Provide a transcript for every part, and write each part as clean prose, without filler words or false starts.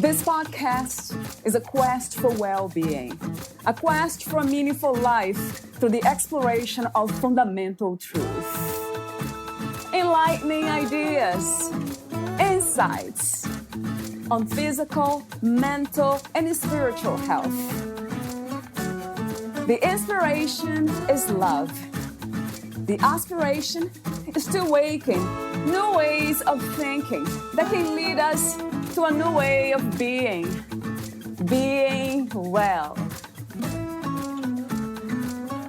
This podcast is a quest for well-being, a quest for a meaningful life through the exploration of fundamental truth. Enlightening ideas, insights on physical, mental, and spiritual health. The inspiration is love. The aspiration is to awaken new ways of thinking that can lead us to a new way of being well.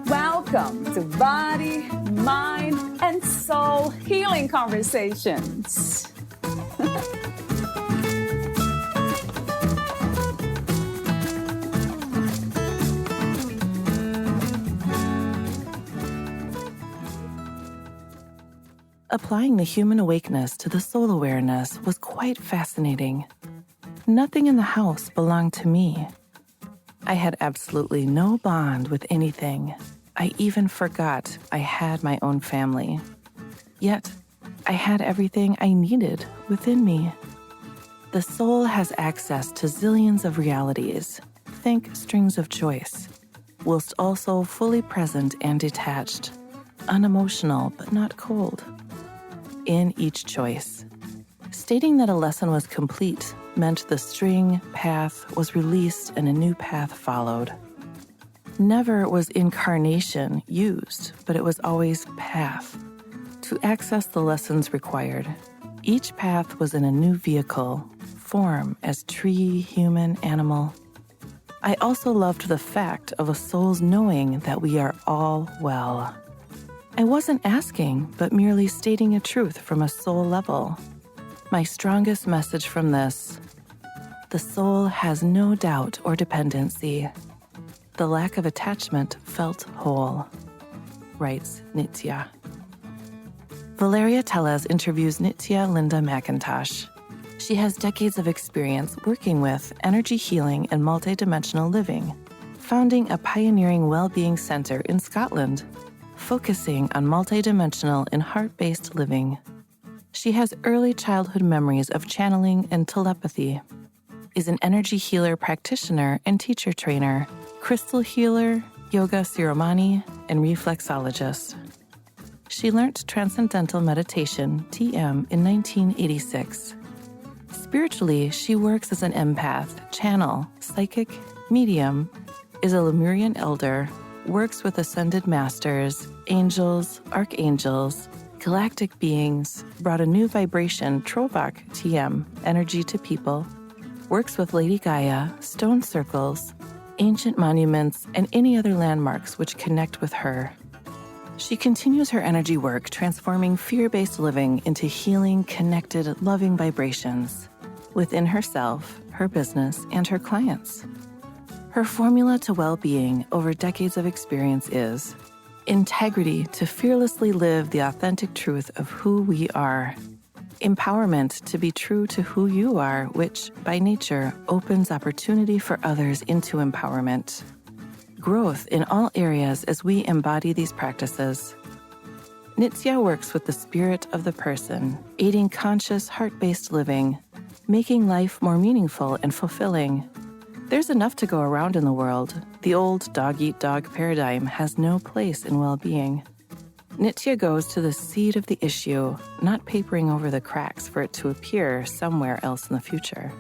Welcome to Body, Mind, and Soul Healing Conversations. Applying the human awakeness to the soul awareness was quite fascinating. Nothing in the house belonged to me. I had absolutely no bond with anything. I even forgot I had my own family. Yet, I had everything I needed within me. The soul has access to zillions of realities, think strings of choice, whilst also fully present and detached, unemotional but not cold. In each choice. Stating that a lesson was complete meant the string path was released and a new path followed. Never was incarnation used, but it was always path. To access the lessons required, each path was in a new vehicle, form as tree, human, animal. I also loved the fact of a soul's knowing that we are all well. I wasn't asking, but merely stating a truth from a soul level. My strongest message from this: the soul has no doubt or dependency. The lack of attachment felt whole, writes Nitya. Valeria Tellez interviews Nitya Linda McIntosh. She has decades of experience working with energy healing and multidimensional living, founding a pioneering well-being center in Scotland, focusing on multidimensional and heart-based living. She has early childhood memories of channeling and telepathy, is an energy healer practitioner and teacher trainer, crystal healer, yoga Siromani, and reflexologist. She learnt Transcendental Meditation, TM, in 1986. Spiritually, she works as an empath, channel, psychic, medium, is a Lemurian elder, works with ascended masters, angels, archangels, galactic beings, brought a new vibration, Trovak TM, energy to people, works with Lady Gaia, stone circles, ancient monuments, and any other landmarks which connect with her. She continues her energy work, transforming fear-based living into healing, connected, loving vibrations within herself, her business, and her clients. Her formula to well-being over decades of experience is integrity to fearlessly live the authentic truth of who we are, empowerment to be true to who you are, which, by nature, opens opportunity for others into empowerment, growth in all areas as we embody these practices. Nitya works with the spirit of the person, aiding conscious, heart-based living, making life more meaningful and fulfilling. There's enough to go around in the world. The old dog-eat-dog paradigm has no place in well-being. Nitya goes to the seed of the issue, not papering over the cracks for it to appear somewhere else in the future.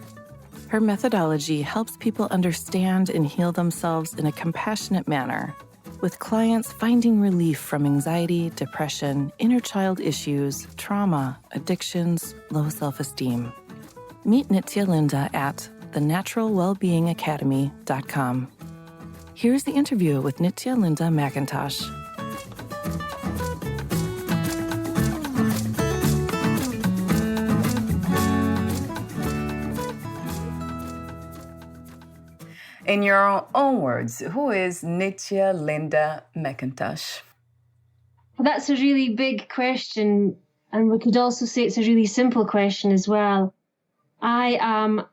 Her methodology helps people understand and heal themselves in a compassionate manner, with clients finding relief from anxiety, depression, inner child issues, trauma, addictions, low self-esteem. Meet Nitya Linda at thenaturalwellbeingacademy.com. Here's the interview with Nitya Linda McIntosh. In your own words, who is Nitya Linda McIntosh? Well, that's a really big question, and we could also say it's a really simple question as well. I am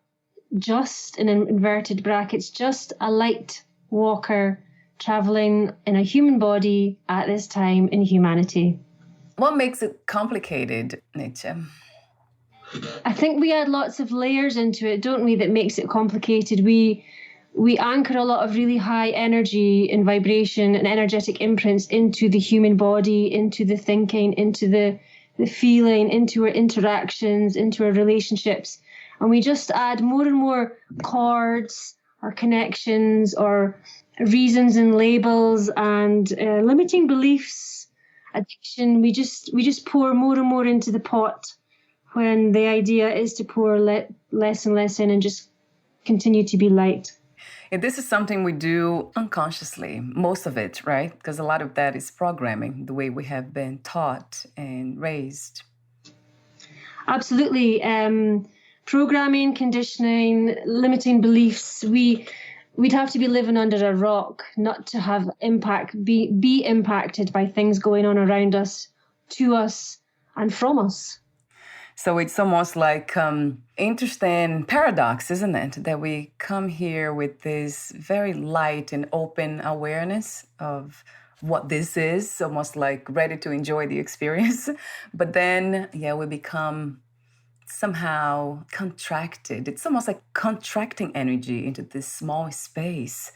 just, in inverted brackets, just a light walker traveling in a human body at this time in humanity. What makes it complicated, Nitya? I think we add lots of layers into it, don't we, that makes it complicated. We anchor a lot of really high energy and vibration and energetic imprints into the human body, into the thinking, into the feeling, into our interactions, into our relationships. And we just add more and more chords or connections or reasons and labels and limiting beliefs, addiction. We just pour more and more into the pot, when the idea is to pour less and less in and just continue to be light. And this is something we do unconsciously, most of it, right? Because a lot of that is programming, the way we have been taught and raised. Absolutely. Programming, conditioning, limiting beliefs. We'd have to be living under a rock not to have be impacted by things going on around us, to us, and from us. So it's almost like interesting paradox, isn't it? That we come here with this very light and open awareness of what this is, almost like ready to enjoy the experience. But then, we become somehow contracted. It's almost like contracting energy into this small space,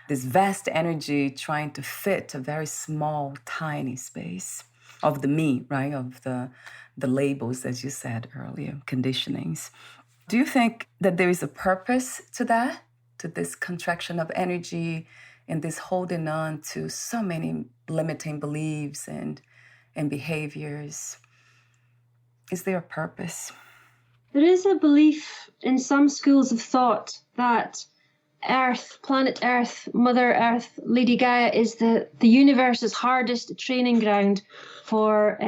this vast energy trying to fit a very small, tiny space of the me, right? Of the labels, as you said earlier, conditionings. Do you think that there is a purpose to that, to this contraction of energy and this holding on to so many limiting beliefs and behaviors? Is there a purpose? There is a belief in some schools of thought that Earth, planet Earth, Mother Earth, Lady Gaia is the universe's hardest training ground for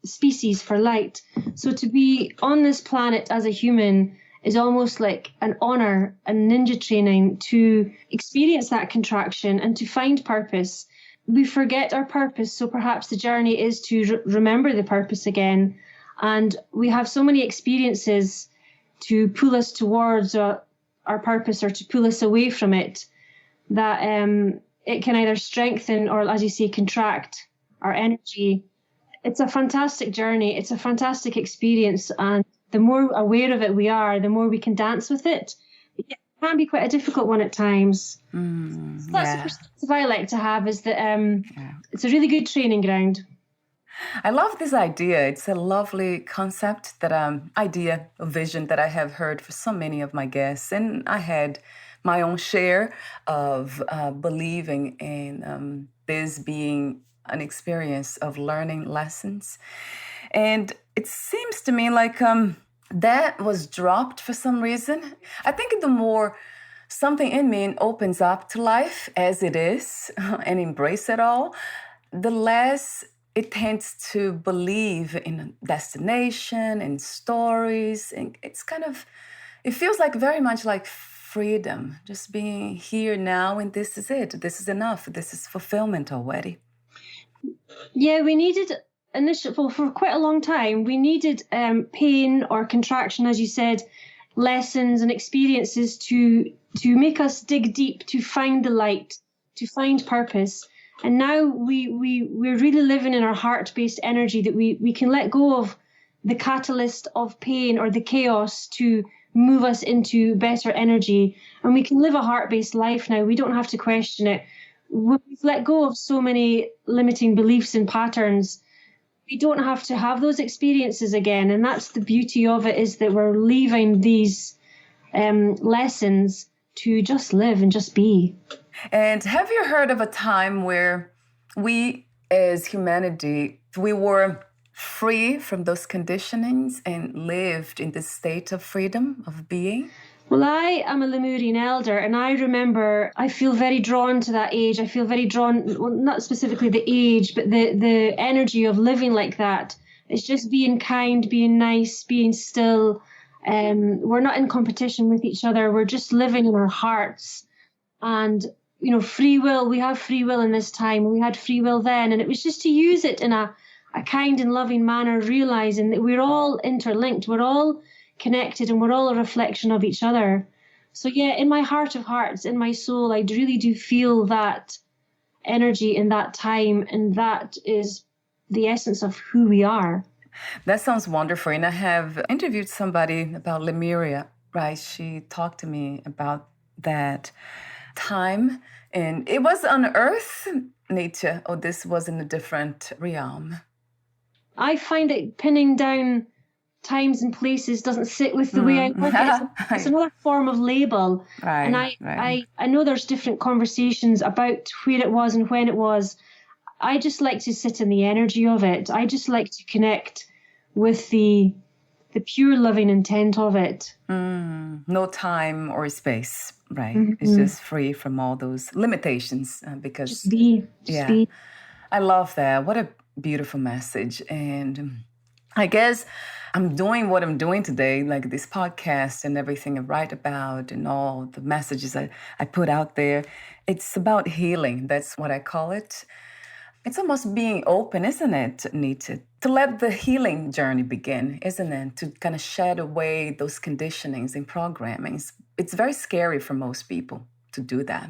species, for light. So to be on this planet as a human is almost like an honor, a ninja training to experience that contraction and to find purpose. We forget our purpose, so perhaps the journey is to remember the purpose again. And we have so many experiences to pull us towards our purpose or to pull us away from it, that it can either strengthen or, as you say, contract our energy. It's a fantastic journey. It's a fantastic experience. And the more aware of it we are, the more we can dance with it. It can be quite a difficult one at times. So that's the perspective I like to have, is that it's a really good training ground. I love this idea. It's a lovely concept, that idea, a vision that I have heard for so many of my guests. And I had my own share of believing in this being an experience of learning lessons. And it seems to me like that was dropped for some reason. I think the more something in me opens up to life as it is and embrace it all, the less it tends to believe in destination and stories. And it feels like very much like freedom, just being here now, and this is it. This is enough. This is fulfillment already. Yeah, we needed for quite a long time, we needed pain or contraction, as you said, lessons and experiences to make us dig deep, to find the light, to find purpose. And now we're really living in our heart-based energy, that we can let go of the catalyst of pain or the chaos to move us into better energy. And we can live a heart-based life now. We don't have to question it. We've let go of so many limiting beliefs and patterns. We don't have to have those experiences again. And that's the beauty of it, is that we're leaving these lessons to just live and just be. And have you heard of a time where we as humanity, we were free from those conditionings and lived in this state of freedom of being? Well, I am a Lemurian elder, and I remember I feel very drawn to that age. I feel very drawn, well, not specifically the age, but the energy of living like that. It's just being kind, being nice, being still. We're not in competition with each other. We're just living in our hearts. And, free will, we have free will in this time. We had free will then. And it was just to use it in a kind and loving manner, realizing that we're all interlinked. We're all connected, and we're all a reflection of each other. So yeah, in my heart of hearts, in my soul, I really do feel that energy in that time, and that is the essence of who we are. That sounds wonderful. And I have interviewed somebody about Lemuria, right? She talked to me about that time. And it was on Earth, Nitya, or this was in a different realm? I find that pinning down times and places doesn't sit with the way I look at it. It's another form of label. Right, and right. I know there's different conversations about where it was and when it was. I just like to sit in the energy of it. I just like to connect with the pure loving intent of it. No time or space, right? Mm-hmm. It's just free from all those limitations because... Just be. I love that. What a beautiful message. And I guess I'm doing what I'm doing today, like this podcast and everything I write about and all the messages I put out there. It's about healing. That's what I call it. It's almost being open, isn't it, Nita? To let the healing journey begin, isn't it? To kind of shed away those conditionings and programmings. It's very scary for most people to do that.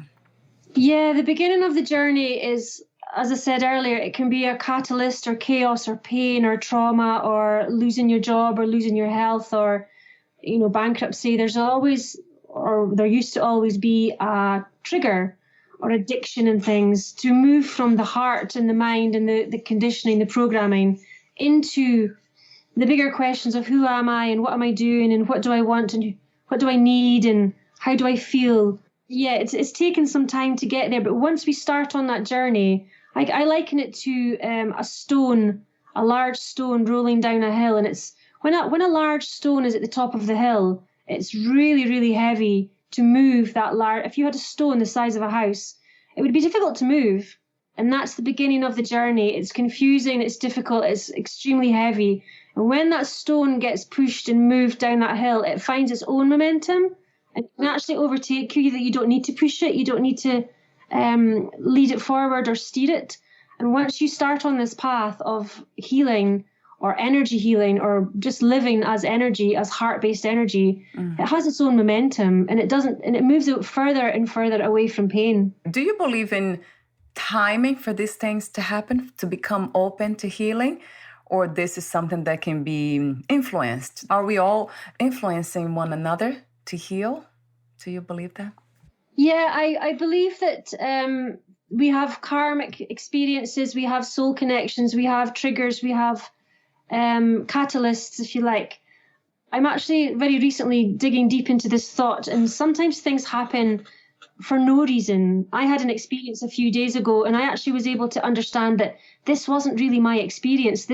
Yeah, the beginning of the journey is, as I said earlier, it can be a catalyst or chaos or pain or trauma or losing your job or losing your health or, bankruptcy. There's always, or there used to always be a trigger or addiction and things to move from the heart and the mind and the conditioning, the programming into the bigger questions of who am I and what am I doing and what do I want and what do I need and how do I feel? Yeah, it's taken some time to get there. But once we start on that journey, I liken it to a large stone rolling down a hill. And it's when a large stone is at the top of the hill, it's really, really heavy to move that large. If you had a stone the size of a house, it would be difficult to move. And that's the beginning of the journey. It's confusing, it's difficult, it's extremely heavy. And when that stone gets pushed and moved down that hill, it finds its own momentum and can actually overtake you. That you don't need to push it, you don't need to lead it forward or steer it. And once you start on this path of healing or energy healing or just living as energy, as heart-based energy, it has its own momentum and it moves out further and further away from pain. Do you believe in timing for these things to happen, to become open to healing? Or this is something that can be influenced? Are we all influencing one another to heal? Do you believe that? Yeah, I believe that we have karmic experiences, we have soul connections, we have triggers, we have catalysts, if you like. I'm actually very recently digging deep into this thought, and sometimes things happen for no reason. I had an experience a few days ago, and I actually was able to understand that this wasn't really my experience.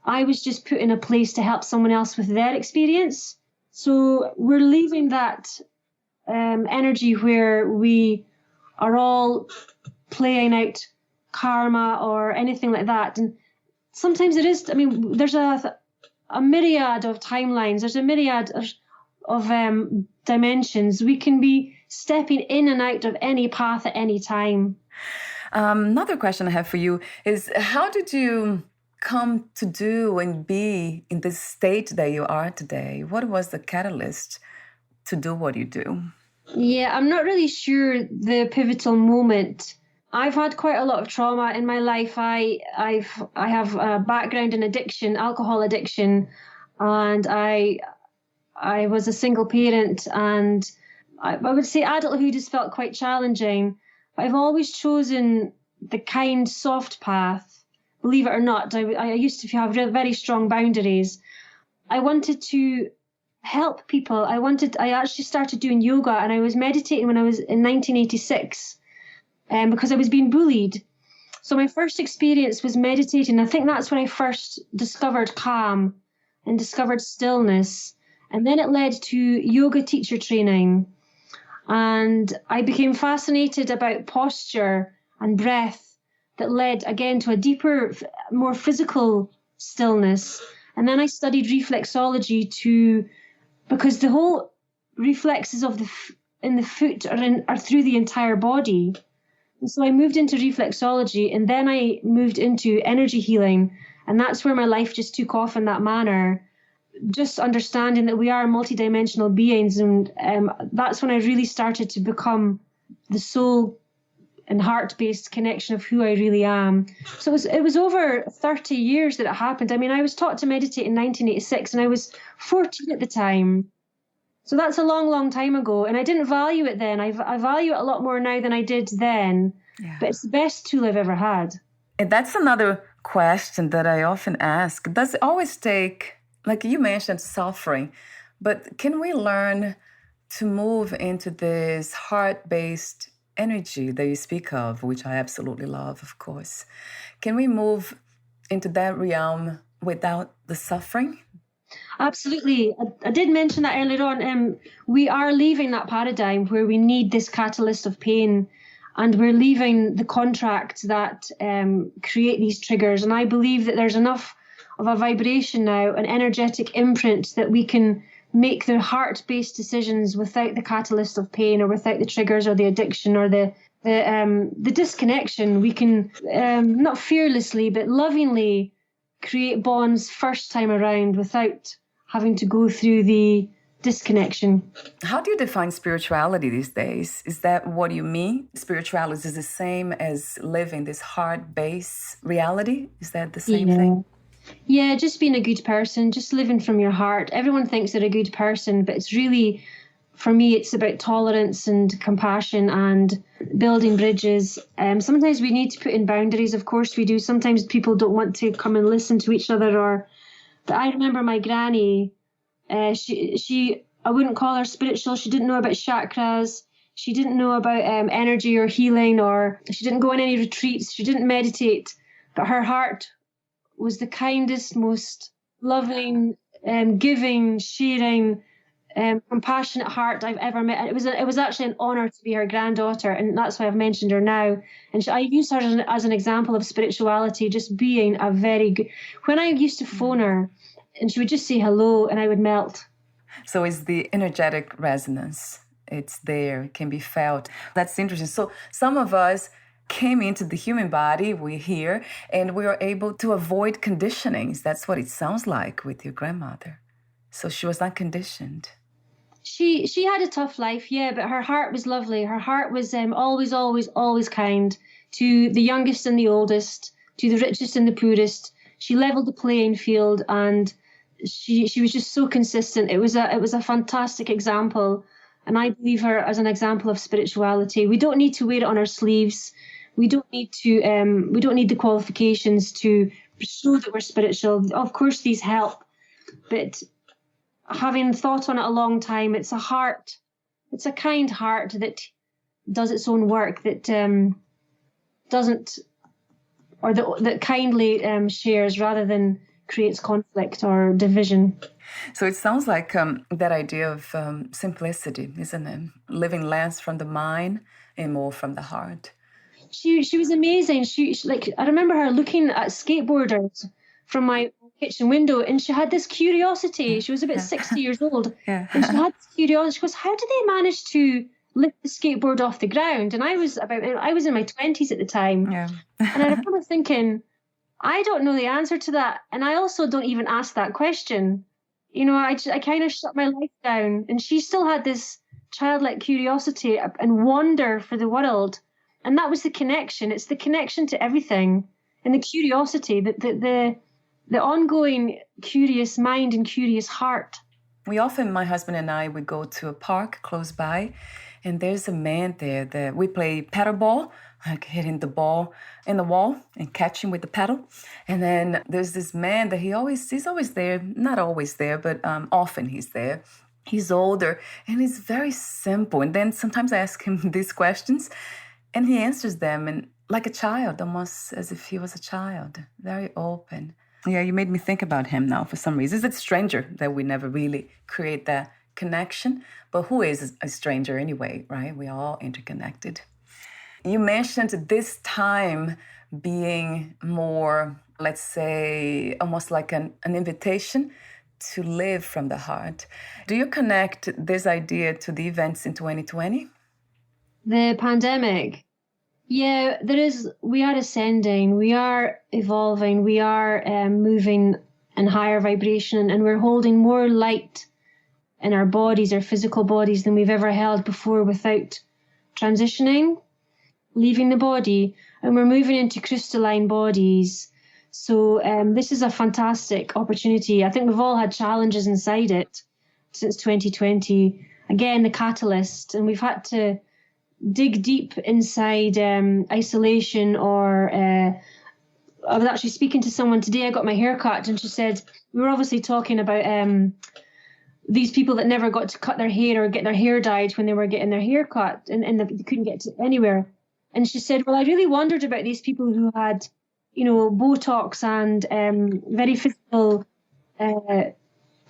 I was just put in a place to help someone else with their experience. So we're leaving that energy where we are all playing out karma or anything like that. And sometimes it is, there's a myriad of timelines. There's a myriad of dimensions. We can be stepping in and out of any path at any time. Another question I have for you is, how did you come to do and be in this state that you are today? What was the catalyst to do what you do? Yeah, I'm not really sure the pivotal moment. I've had quite a lot of trauma in my life. I have a background in addiction, alcohol addiction, and I was a single parent, and I would say adulthood has felt quite challenging. But I've always chosen the kind, soft path. Believe it or not, I used to have very strong boundaries. I wanted to help people. I actually started doing yoga, and I was meditating when I was in 1986 because I was being bullied. So my first experience was meditating. I think that's when I first discovered calm and discovered stillness. And then it led to yoga teacher training. And I became fascinated about posture and breath that led again to a deeper, more physical stillness. And then I studied reflexology because the whole reflexes in the foot are through the entire body. And so I moved into reflexology, and then I moved into energy healing. And that's where my life just took off in that manner. Just understanding that we are multidimensional beings. And that's when I really started to become the soul and heart-based connection of who I really am. So it was over 30 years that it happened. I mean, I was taught to meditate in 1986 and I was 14 at the time. So that's a long, long time ago. And I didn't value it then. I value it a lot more now than I did then. Yeah. But it's the best tool I've ever had. And that's another question that I often ask. Does it always take, like you mentioned, suffering, but can we learn to move into this heart-based energy that you speak of, which I absolutely love, of course? Can we move into that realm without the suffering? Absolutely. I did mention that earlier on. We are leaving that paradigm where we need this catalyst of pain, and we're leaving the contracts that create these triggers. And I believe that there's enough of a vibration now, an energetic imprint, that we can make the heart-based decisions without the catalyst of pain, or without the triggers or the addiction or the disconnection. We can not fearlessly but lovingly create bonds first time around without having to go through the disconnection. How do you define spirituality these days? Is that what you mean? Spirituality is the same as living this heart-based reality? Is that the same thing? Yeah, just being a good person, just living from your heart. Everyone thinks they're a good person, but it's really, for me, it's about tolerance and compassion and building bridges. Sometimes we need to put in boundaries. Of course we do. Sometimes people don't want to come and listen to each other. But I remember my granny, she I wouldn't call her spiritual. She didn't know about chakras. She didn't know about energy or healing, or she didn't go on any retreats. She didn't meditate. But her heart was the kindest, most loving, giving, sharing, compassionate heart I've ever met. It was actually an honour to be her granddaughter, and that's why I've mentioned her now. And I use her as an example of spirituality, just being a very good. When I used to phone her, and she would just say hello, and I would melt. So it's the energetic resonance. It's there, it can be felt. That's interesting. So some of us came into the human body, we're here, and we are able to avoid conditionings. That's what it sounds like with your grandmother. So she was not conditioned. She had a tough life, yeah, but her heart was lovely. Her heart was always, always, always kind to the youngest and the oldest, to the richest and the poorest. She leveled the playing field, and she was just so consistent. It was a fantastic example, and I believe her as an example of spirituality. We don't need to wear it on our sleeves. We don't need the qualifications to show that we're spiritual. Of course, these help, but having thought on it a long time, it's a kind heart that does its own work, that doesn't, or that kindly shares rather than creates conflict or division. So it sounds like that idea of simplicity, isn't it? Living less from the mind and more from the heart. She was amazing. She I remember her looking at skateboarders from my kitchen window, and she had this curiosity. She was about 60 years old, and she had this curiosity. She goes, "How did they manage to lift the skateboard off the ground?" And I was in my 20s at the time, and I remember thinking, I don't know the answer to that, and I also don't even ask that question. You know, I kind of shut my life down, and she still had this childlike curiosity and wonder for the world. And that was the connection. It's the connection to everything, and the curiosity, the ongoing curious mind and curious heart. We often, my husband and I, would go to a park close by, and there's a man there that we play paddle ball, like hitting the ball in the wall and catching with the paddle. And then there's this man that he's always there, not always there, but often he's there. He's older, and he's very simple. And then sometimes I ask him these questions, and he answers them and like a child, almost as if he was a child, very open. Yeah, you made me think about him now for some reason. It's a stranger that we never really create that connection. But who is a stranger anyway, right? We are all interconnected. You mentioned this time being more, let's say, almost like an invitation to live from the heart. Do you connect this idea to the events in 2020? The pandemic. Yeah, we are ascending, we are evolving, we are moving in higher vibration, and we're holding more light in our bodies, our physical bodies, than we've ever held before without transitioning. leaving the body, and we're moving into crystalline bodies. So this is a fantastic opportunity. I think we've all had challenges inside it since 2020. Again, the catalyst, and we've had to dig deep inside isolation. Or I was actually speaking to someone today. I got my hair cut, and she said, we were obviously talking about these people that never got to cut their hair or get their hair dyed when they were getting their hair cut, and they couldn't get to anywhere. And she said, well, I really wondered about these people who had, Botox and very physical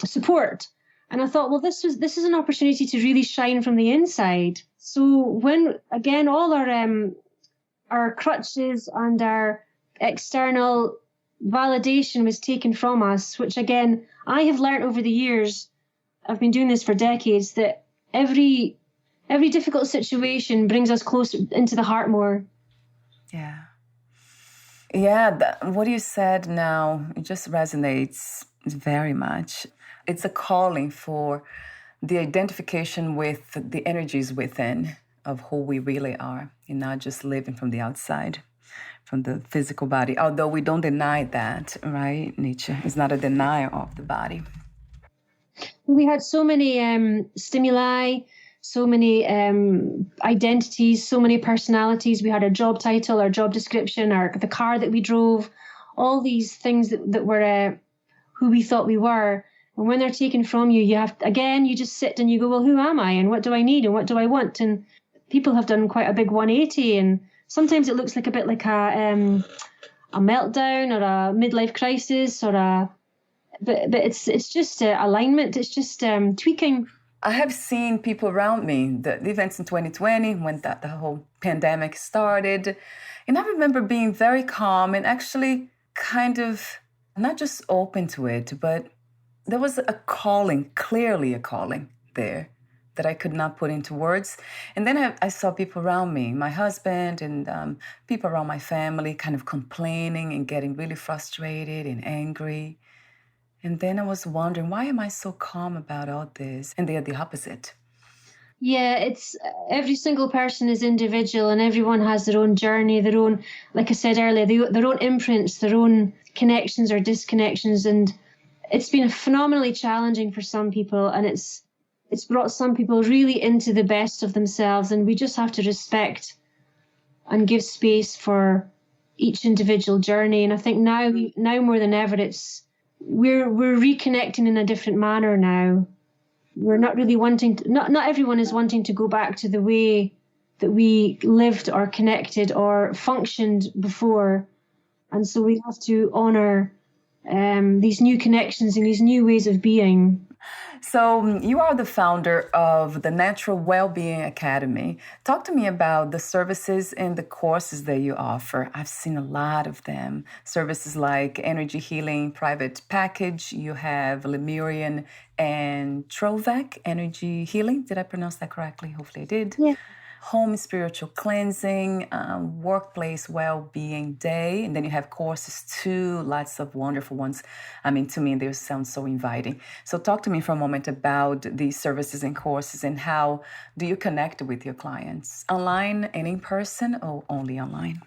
support. And I thought, well, this is an opportunity to really shine from the inside. So when, again, all our crutches and our external validation was taken from us, which, again, I have learned over the years, I've been doing this for decades, that every difficult situation brings us closer into the heart more. Yeah. Yeah, what you said now, it just resonates very much. It's a calling for the identification with the energies within of who we really are, and not just living from the outside, from the physical body. Although we don't deny that, right, Nitya? It's not a denial of the body. We had so many stimuli, so many identities, so many personalities. We had our job title, our job description, the car that we drove, all these things that were who we thought we were. And when they're taken from you, you just sit and you go, well, who am I? And what do I need? And what do I want? And people have done quite a big 180. And sometimes it looks like a bit like a meltdown or a midlife crisis but it's just alignment. It's just tweaking. I have seen people around me, the events in 2020, when the whole pandemic started. And I remember being very calm and actually kind of not just open to it, but there was a calling, clearly a calling there that I could not put into words. And then I saw people around me, my husband and people around my family kind of complaining and getting really frustrated and angry. And then I was wondering, why am I so calm about all this? And they are the opposite. Yeah, it's every single person is individual and everyone has their own journey, their own, like I said earlier, their own imprints, their own connections or disconnections. And it's been phenomenally challenging for some people, and it's brought some people really into the best of themselves. And we just have to respect and give space for each individual journey. And I think now more than ever, we're reconnecting in a different manner now. We're not really wanting to, not everyone is wanting to go back to the way that we lived or connected or functioned before. And so we have to honor these new connections and these new ways of being. So you are the founder of the Natural Wellbeing Academy. Talk to me about the services and the courses that you offer. I've seen a lot of them. Services like energy healing, private package. You have Lemurian and Trovac energy healing. Did I pronounce that correctly? Hopefully I did. Yeah. Home spiritual cleansing, workplace well-being day, and then you have courses too, lots of wonderful ones. I mean, to me, they sound so inviting. So talk to me for a moment about these services and courses, and how do you connect with your clients? Online and in person, or only online?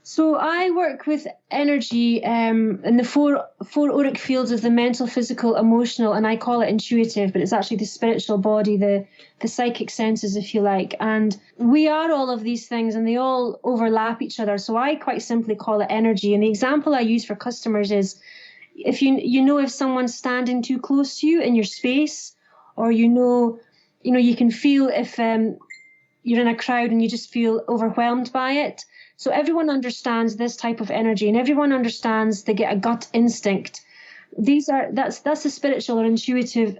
So I work with energy in the four auric fields of the mental, physical, emotional, and I call it intuitive, but it's actually the spiritual body, the psychic senses, if you like. And we are all of these things, and they all overlap each other. So I quite simply call it energy. And the example I use for customers is if if someone's standing too close to you in your space, or you can feel if you're in a crowd and you just feel overwhelmed by it. So everyone understands this type of energy, and everyone understands they get a gut instinct. That's the spiritual or intuitive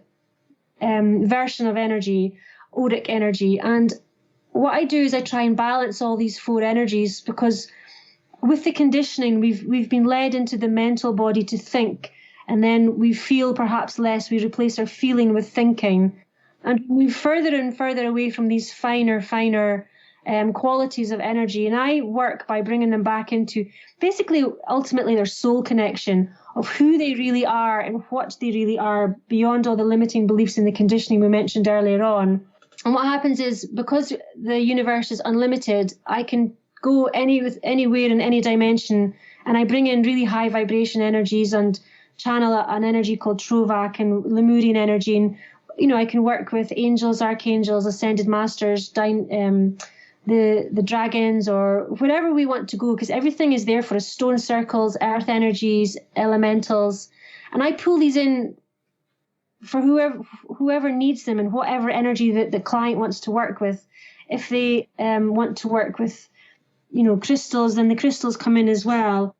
version of energy, auric energy. And what I do is I try and balance all these four energies, because with the conditioning, we've been led into the mental body to think, and then we feel perhaps less. We replace our feeling with thinking, and move further and further away from these finer qualities of energy. And I work by bringing them back into basically, ultimately, their soul connection of who they really are and what they really are, beyond all the limiting beliefs and the conditioning we mentioned earlier on. And what happens is, because the universe is unlimited, I can go anywhere in any dimension, and I bring in really high vibration energies and channel an energy called Trovak and Lemurian energy. And, I can work with angels, archangels, ascended masters, the dragons, or wherever we want to go, because everything is there for us: stone circles, earth energies, elementals. And I pull these in for whoever needs them, and whatever energy that the client wants to work with. If they want to work with, crystals, then the crystals come in as well.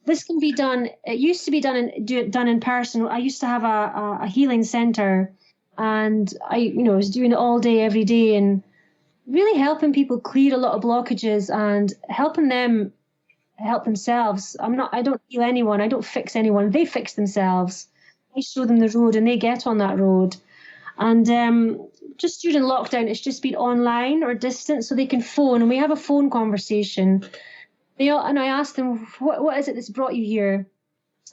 This can be done. It used to be done in person. I used to have a healing center, and I was doing it all day, every day, and really helping people clear a lot of blockages and helping them help themselves. I don't heal anyone. I don't fix anyone. They fix themselves. I show them the road and they get on that road. And just during lockdown, it's just been online or distant, so they can phone, and we have a phone conversation. And I ask them, what is it that's brought you here?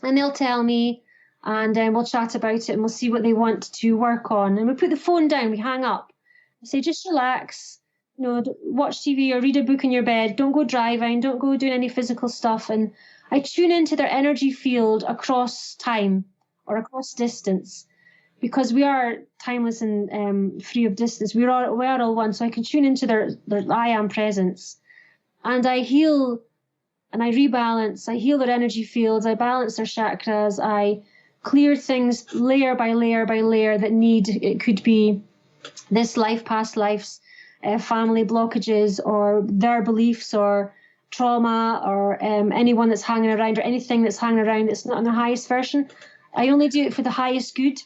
And they'll tell me, and we'll chat about it, and we'll see what they want to work on. And we put the phone down, we hang up. I say, just relax, watch TV or read a book in your bed. Don't go driving, don't go doing any physical stuff. And I tune into their energy field across time or across distance, because we are timeless and free of distance. We are all one, so I can tune into their I am presence. And I heal and I rebalance. I heal their energy fields. I balance their chakras. I clear things layer by layer by layer that it could be this life, past lives, family blockages, or their beliefs, or trauma, or anyone that's hanging around, or anything that's hanging around that's not in their highest version. I only do it for the highest good.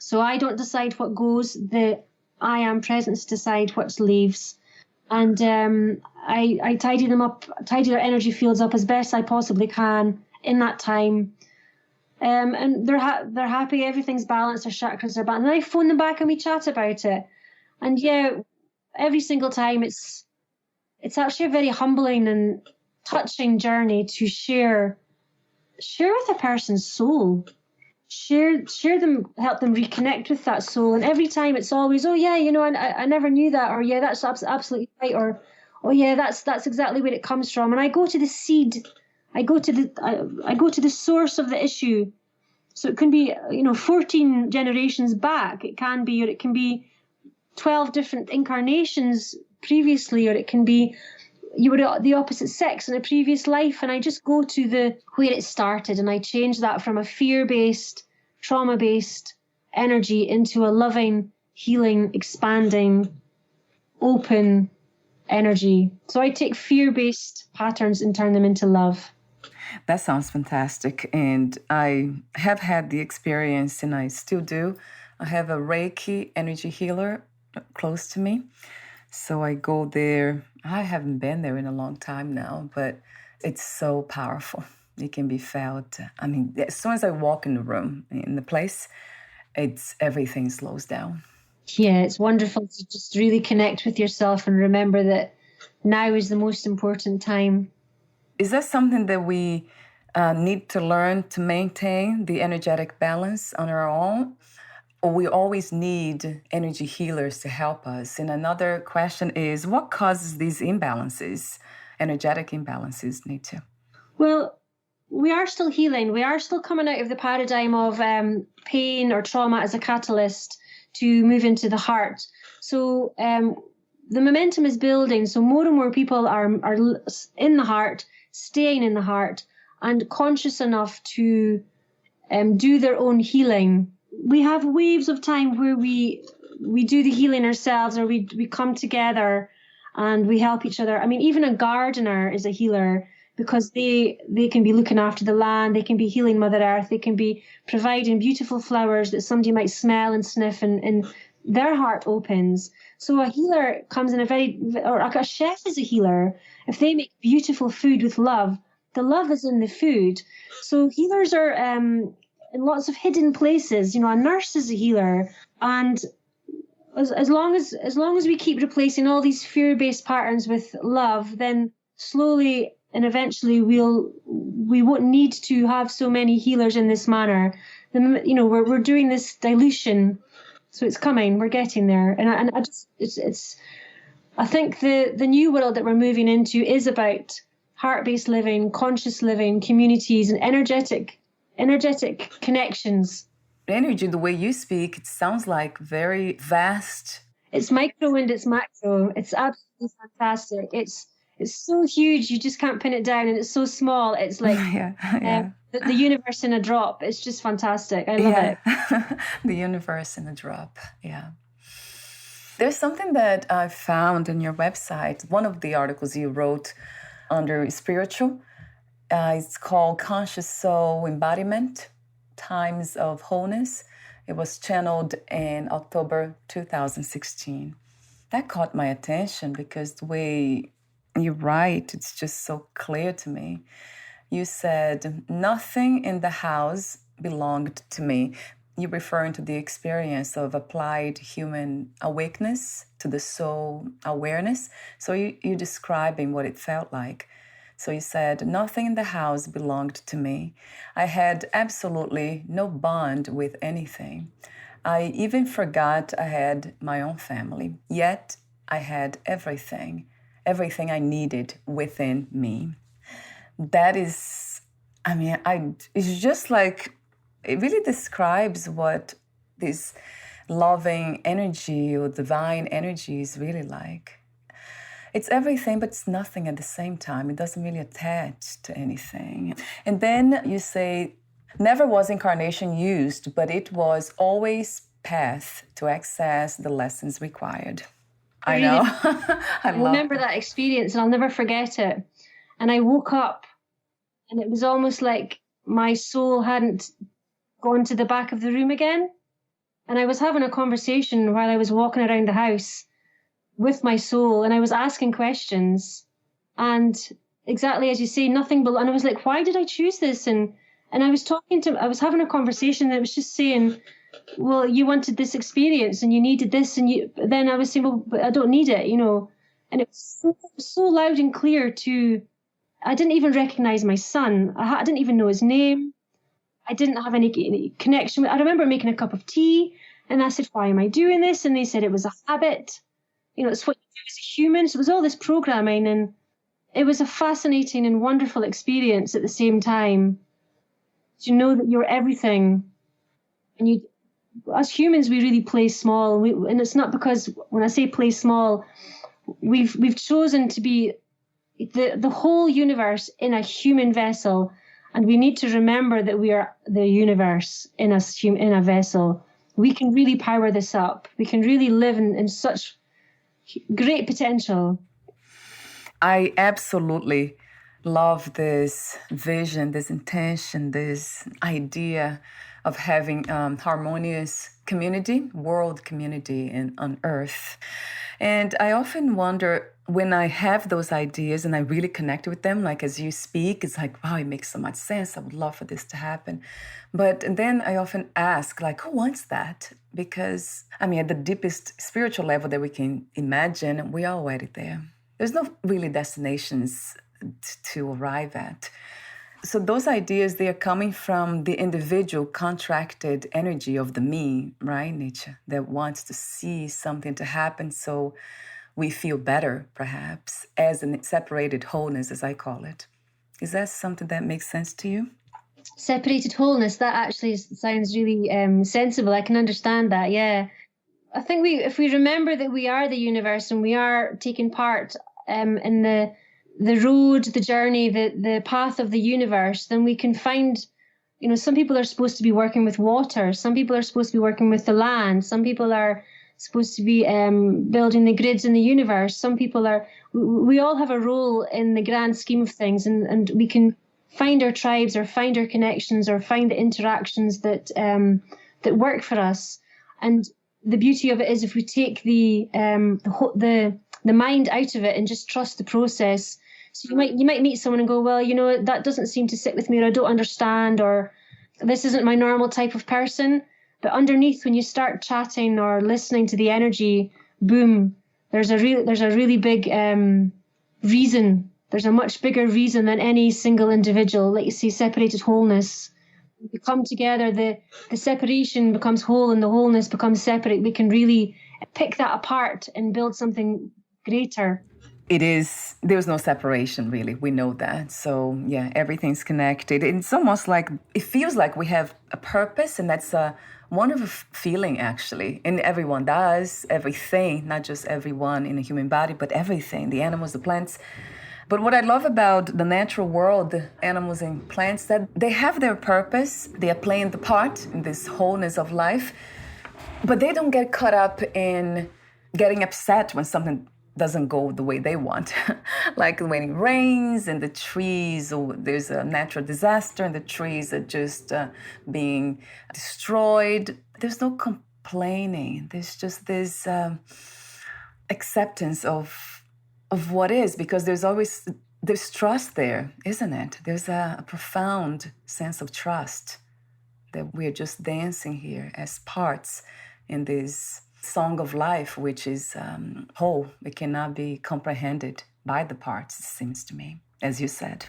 So I don't decide what goes. The I am presence decide what leaves. And I tidy them up, tidy their energy fields up as best I possibly can in that time. And they're happy, everything's balanced, their chakras are balanced. And I phone them back and we chat about it. And yeah, every single time it's actually a very humbling and touching journey to share with a person's soul. Share them, help them reconnect with that soul. And every time it's always, oh yeah, I never knew that, or yeah, that's absolutely right, or oh yeah, that's exactly where it comes from. And I go to the seed, I go to the source of the issue. So it can be 14 generations back, it can be, or it can be 12 different incarnations previously, or it can be you were the opposite sex in a previous life. And I just go to where it started, and I change that from a fear-based, trauma-based energy into a loving, healing, expanding, open energy. So I take fear-based patterns and turn them into love. That sounds fantastic. And I have had the experience, and I still do. I have a Reiki energy healer close to me. So I go there. I haven't been there in a long time now, but it's so powerful. It can be felt. I mean, as soon as I walk in the room, in the place, everything slows down. Yeah, it's wonderful to just really connect with yourself and remember that now is the most important time. Is that something that we need to learn to maintain the energetic balance on our own? Or we always need energy healers to help us? And another question is, what causes these imbalances, energetic imbalances, Nitya? Well, we are still healing. We are still coming out of the paradigm of pain or trauma as a catalyst to move into the heart. So the momentum is building. So more and more people are in the heart, staying in the heart, and conscious enough to do their own healing. We have waves of time where we do the healing ourselves, or we come together and we help each other. I mean, even a gardener is a healer, because they can be looking after the land, they can be healing Mother Earth, they can be providing beautiful flowers that somebody might smell and sniff, and their heart opens. So a healer comes in or a chef is a healer. If they make beautiful food with love, the love is in the food. So healers are in lots of hidden places. A nurse is a healer. And as long as we keep replacing all these fear-based patterns with love, then slowly and eventually we won't need to have so many healers in this manner. We're doing this dilution, so it's coming. We're getting there, and I just it's I think the new world that we're moving into is about heart-based living, conscious living, communities, and energetic connections. Energy, the way you speak, it sounds like very vast. It's micro and it's macro. It's absolutely fantastic. It's so huge, you just can't pin it down, and it's so small. It's like the universe in a drop. It's just fantastic. I love it. The universe in a drop. Yeah. There's something that I found on your website. One of the articles you wrote under spiritual. It's called Conscious Soul Embodiment, Times of Wholeness. It was channeled in October 2016. That caught my attention because the way you write, it's just so clear to me. You said, nothing in the house belonged to me. You're referring to the experience of applied human awakeness to the soul awareness. So you're describing what it felt like. So you said, nothing in the house belonged to me. I had absolutely no bond with anything. I even forgot I had my own family. Yet I had everything I needed within me. That is, it's just like, it really describes what this loving energy or divine energy is really like. It's everything, but it's nothing at the same time. It doesn't really attach to anything. And then you say, never was incarnation used, but it was always path to access the lessons required. I know. I remember that experience, and I'll never forget it. And I woke up, and it was almost like my soul hadn't gone to the back of the room again. And I was having a conversation while I was walking around the house with my soul, and I was asking questions, and exactly as you say, nothing but, and I was like, why did I choose this? And I was having a conversation that was just saying, well, you wanted this experience and you needed this, and then I was saying, well, but I don't need it, and it was so loud and clear I didn't even recognize my son. I didn't even know his name. I didn't have any connection. I remember making a cup of tea, and I said, why am I doing this? And they said it was a habit. It's what you do as a human. So it was all this programming, and it was a fascinating and wonderful experience at the same time. To know that you're everything, and as humans, we really play small. And it's not because when I say play small, we've chosen to be the whole universe in a human vessel, and we need to remember that we are the universe in a vessel. We can really power this up. We can really live in such great potential. I absolutely love this vision, this intention, this idea of having harmonious community, world community on Earth. And I often wonder, when I have those ideas and I really connect with them, like as you speak, it's like, wow, it makes so much sense. I would love for this to happen. But then I often ask, like, who wants that? Because, at the deepest spiritual level that we can imagine, we're already there. There's no really destinations to arrive at. So those ideas, they are coming from the individual contracted energy of the me, right, Nitya, that wants to see something to happen so we feel better, perhaps, as a separated wholeness, as I call it. Is that something that makes sense to you? Separated wholeness, that actually sounds really sensible. I can understand that, yeah. I think if we remember that we are the universe and we are taking part in the road, the journey, the path of the universe, then we can find, some people are supposed to be working with water, some people are supposed to be working with the land, some people are supposed to be building the grids in the universe, some people we all have a role in the grand scheme of things, and we can find our tribes or find our connections or find the interactions that work for us. And the beauty of it is, if we take the mind out of it and just trust the process. So you might meet someone and go, well, that doesn't seem to sit with me, or I don't understand, or this isn't my normal type of person. But underneath, when you start chatting or listening to the energy, boom, there's a really big reason. There's a much bigger reason than any single individual. Like you see, separated wholeness. We come together, the separation becomes whole and the wholeness becomes separate. We can really pick that apart and build something greater. It is, there's no separation really. We know that. So yeah, everything's connected. It's almost like, it feels like we have a purpose, and that's a wonderful feeling actually. And everyone does, everything, not just everyone in the human body, but everything, the animals, the plants. But what I love about the natural world, the animals and plants, that they have their purpose. They are playing the part in this wholeness of life, but they don't get caught up in getting upset when something doesn't go the way they want. Like when it rains and the trees, or there's a natural disaster and the trees are just being destroyed. There's no complaining. There's just this acceptance of what is, because there's trust there, isn't it? There's a profound sense of trust that we're just dancing here as parts in this song of life, which is whole. It cannot be comprehended by the parts, it seems to me, as you said.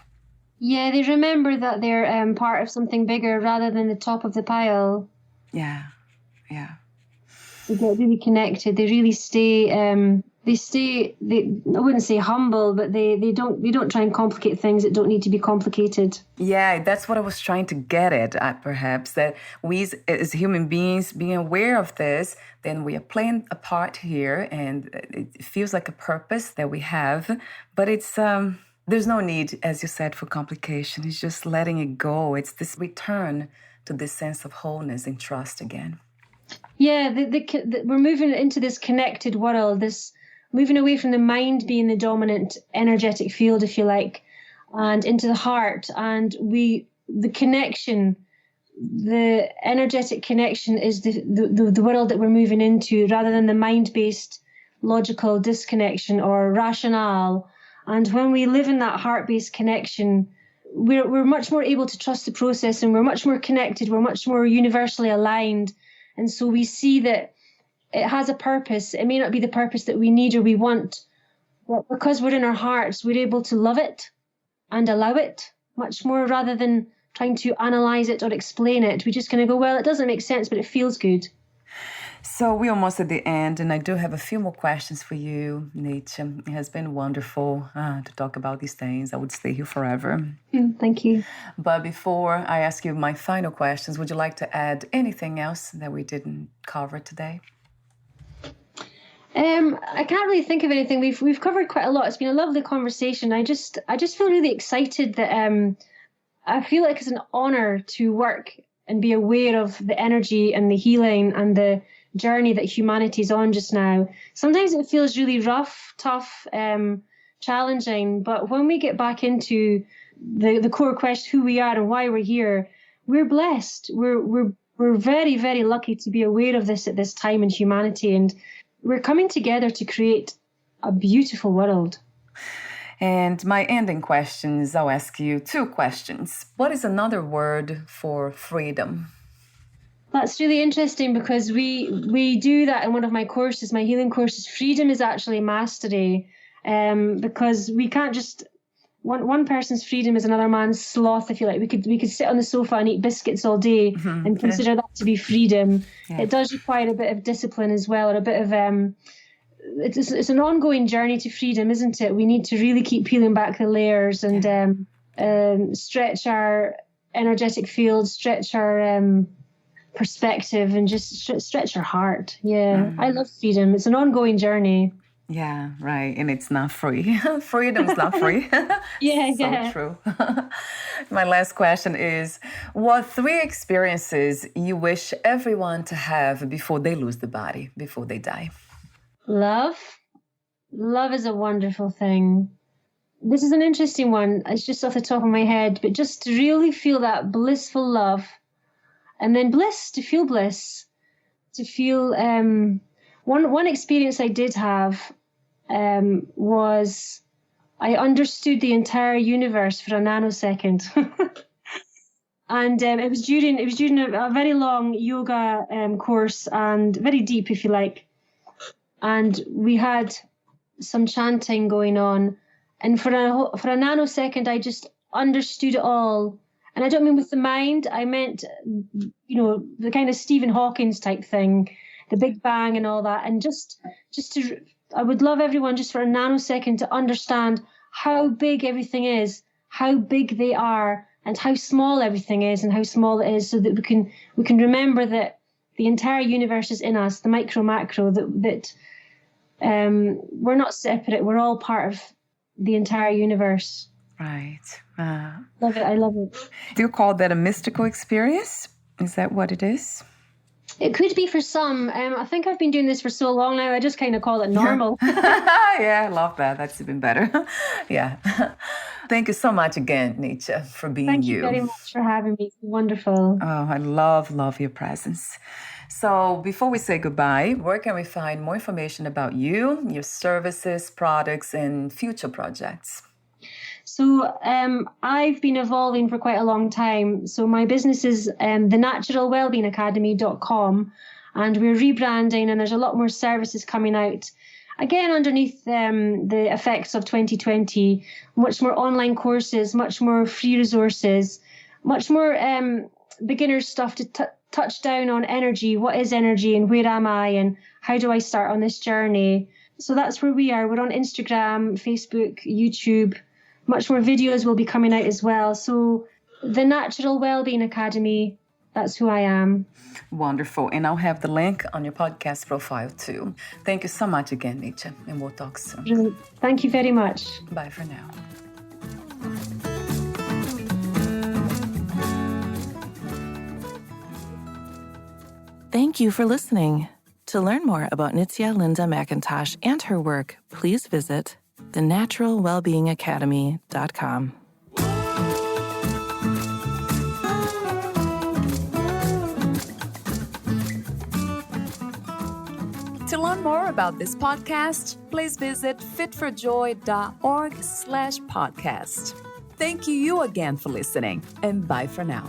Yeah, they remember that they're part of something bigger rather than the top of the pile. Yeah. They get really connected. They really stay. I wouldn't say humble, but they don't try and complicate things that don't need to be complicated. Yeah, that's what I was trying to get at perhaps, that we as human beings, being aware of this, then we are playing a part here, and it feels like a purpose that we have, but it's there's no need, as you said, for complication. It's just letting it go. It's this return to this sense of wholeness and trust again. Yeah, we're moving into this connected world, this moving away from the mind being the dominant energetic field, if you like, and into the heart. And the connection, the energetic connection is the world that we're moving into, rather than the mind-based logical disconnection or rationale. And when we live in that heart-based connection, we're much more able to trust the process, and we're much more connected, we're much more universally aligned. And so we see that it has a purpose. It may not be the purpose that we need or we want, but because we're in our hearts, we're able to love it and allow it much more, rather than trying to analyze it or explain it. We just kind of go, well, it doesn't make sense, but it feels good. So we're almost at the end, and I do have a few more questions for you, Nitya. It has been wonderful to talk about these things. I would stay here forever. Thank you. But before I ask you my final questions, would you like to add anything else that we didn't cover today? I can't really think of anything. We've covered quite a lot. It's been a lovely conversation. I just feel really excited that I feel like it's an honor to work and be aware of the energy and the healing and the journey that humanity's on just now. Sometimes it feels really rough, tough, challenging, but when we get back into the core question, who we are and why we're here, we're blessed. We're very, very lucky to be aware of this at this time in humanity, and we're coming together to create a beautiful world. And my ending questions, I'll ask you 2 questions. What is another word for freedom? That's really interesting, because we do that in one of my courses, my healing courses. Freedom is actually mastery, because we can't just one person's freedom is another man's sloth, if you like. We could sit on the sofa and eat biscuits all day and consider that to be freedom. Yeah. It does require a bit of discipline as well, or a bit of it's an ongoing journey to freedom, isn't it? We need to really keep peeling back the layers and stretch our energetic field, stretch our perspective, and just stretch our heart. Yeah, I love freedom. It's an ongoing journey. Yeah, right. And it's not free. Freedom's not free. So true. My last question is, what 3 experiences you wish everyone to have before they lose the body, before they die? Love. Love is a wonderful thing. This is an interesting one. It's just off the top of my head, but just to really feel that blissful love. And then bliss, to feel, one experience I did have was I understood the entire universe for a nanosecond. And it was during a very long yoga course, and very deep, if you like. And we had some chanting going on, and for a nanosecond, I just understood it all. And I don't mean with the mind. I meant, the kind of Stephen Hawking's type thing, the Big Bang and all that. And just to I would love everyone just for a nanosecond to understand how big everything is, how big they are, and how small everything is and how small it is, so that we can remember that the entire universe is in us, the micro macro, that we're not separate, we're all part of the entire universe. Right. Love it. I love it. Do you call that a mystical experience? Is that what it is? It could be for some. I think I've been doing this for so long now, I just kind of call it normal. Yeah, I love that. That's even better. Yeah. Thank you so much again, Nitya, for being Thank you very much for having me. It's wonderful. Oh, I love your presence. So before we say goodbye, where can we find more information about you, your services, products, and future projects? So I've been evolving for quite a long time. So my business is thenaturalwellbeingacademy.com, and we're rebranding, and there's a lot more services coming out. Again, underneath the effects of 2020, much more online courses, much more free resources, much more beginner stuff to touch down on energy. What is energy and where am I and how do I start on this journey? So that's where we are. We're on Instagram, Facebook, YouTube. Much more videos will be coming out as well. So the Natural Wellbeing Academy, that's who I am. Wonderful. And I'll have the link on your podcast profile too. Thank you so much again, Nitya, and we'll talk soon. Brilliant. Thank you very much. Bye for now. Thank you for listening. To learn more about Nitya Linda McIntosh and her work, please visit thenaturalwellbeingacademy.com. To learn more about this podcast, please visit fitforjoy.org/podcast. Thank you again for listening, and bye for now.